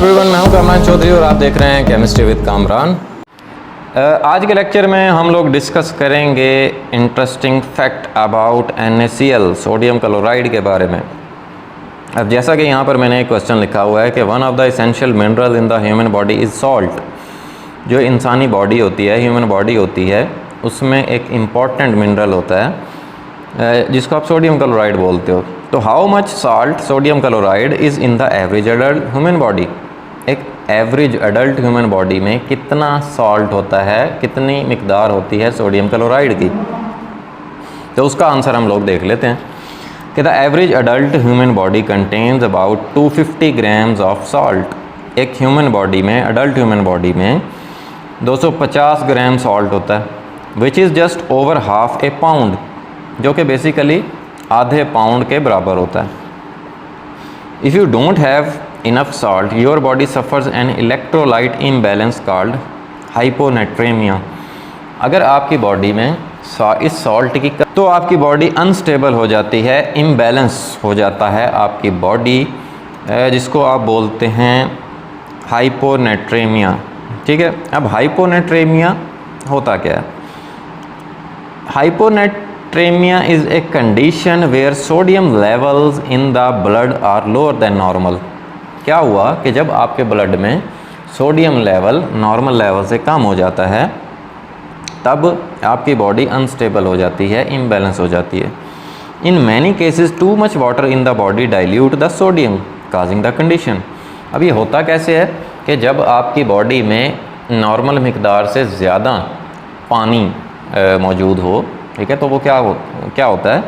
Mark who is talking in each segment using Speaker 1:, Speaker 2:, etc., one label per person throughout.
Speaker 1: Everyone, मैं हूं कामरान चौधरी और आप देख रहे हैं केमिस्ट्री विद कामरान। आज के लेक्चर में हम लोग डिस्कस करेंगे interesting fact about NaCl, sodium chloride के बारे में। अब जैसा कि यहाँ पर मैंने एक क्वेश्चन लिखा हुआ है कि one of the essential mineral in the human body is salt. जो इंसानी बॉडी होती है, ह्यूमन बॉडी होती है, उसमें एक इम्पॉर्टेंट मिनरल होता है जिसको आप सोडियम क्लोराइड बोलते हो। तो how much salt sodium chloride is in the average adult human body. एक एवरेज अडल्ट ह्यूमन बॉडी में कितना सॉल्ट होता है, कितनी मिकदार होती है सोडियम क्लोराइड की। तो उसका आंसर हम लोग देख लेते हैं कि the average adult human body contains about 250 grams of salt. एक ह्यूमन बॉडी में, अडल्ट ह्यूमन बॉडी में 250 ग्राम सॉल्ट होता है, which is just over half a pound, जो कि बेसिकली आधे पाउंड के बराबर होता है। If you don't have enough salt your body suffers an electrolyte imbalance called hyponatremia. अगर आपकी बॉडी में इस सॉल्ट की तो आपकी बॉडी अनस्टेबल हो जाती है, इम्बैलेंस हो जाता है आपकी बॉडी, जिसको आप बोलते हैं हाइपोनेट्रेमिया। ठीक है, अब हाइपोनेट्रेमिया होता क्या है? Hyponatremia is a condition where sodium levels in the blood are lower than normal. क्या हुआ कि जब आपके ब्लड में सोडियम लेवल नॉर्मल लेवल से कम हो जाता है, तब आपकी बॉडी अनस्टेबल हो जाती है, इम्बैलेंस हो जाती है। In many cases too much water in the body dilute the sodium causing the condition. अब ये होता कैसे है कि जब आपकी बॉडी में नॉर्मल मिकदार से ज़्यादा पानी मौजूद हो, ठीक है, तो वो क्या होता है,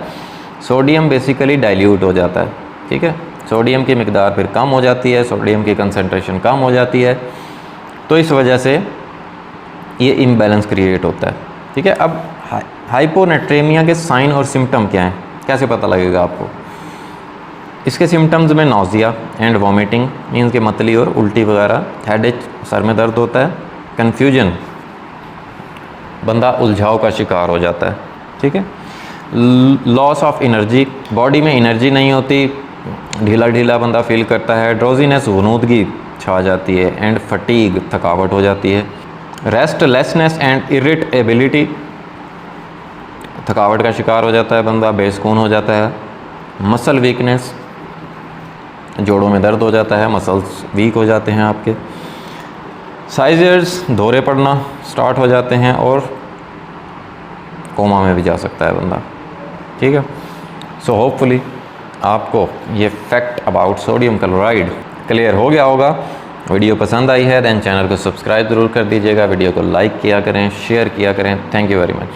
Speaker 1: सोडियम बेसिकली डाइल्यूट हो जाता है। ठीक है, सोडियम की मिकदार फिर कम हो जाती है, सोडियम की कंसंट्रेशन कम हो जाती है, तो इस वजह से ये इम्बैलेंस क्रिएट होता है। ठीक है, अब हाइपोनेट्रेमिया के साइन और सिम्टम क्या हैं, कैसे पता लगेगा आपको? इसके सिम्टम्स में नौजिया एंड वॉमिटिंग, मीन्स के मतली और उल्टी वगैरह, हेडेक, सर में दर्द होता है, कन्फ्यूजन, बंदा उलझाव का शिकार हो जाता है। ठीक है, लॉस ऑफ एनर्जी, बॉडी में एनर्जी नहीं होती, ढीला ढीला बंदा फील करता है, ड्रोजीनेस, हुनूदगी छा जाती है, एंड फटीग, थकावट हो जाती है, रेस्टलेसनेस एंड इरिटेबिलिटी, थकावट का शिकार हो जाता है बंदा, बेसुकून हो जाता है, मसल वीकनेस, जोड़ों में दर्द हो जाता है, मसल्स वीक हो जाते हैं आपके, साइजर्स, दौरे पड़ना स्टार्ट हो जाते हैं, और कोमा में भी जा सकता है बंदा। ठीक है, सो होपफुली आपको ये fact about sodium chloride clear हो गया होगा। वीडियो पसंद आई है देन चैनल को सब्सक्राइब ज़रूर कर दीजिएगा, वीडियो को लाइक किया करें, शेयर किया करें। Thank you very much.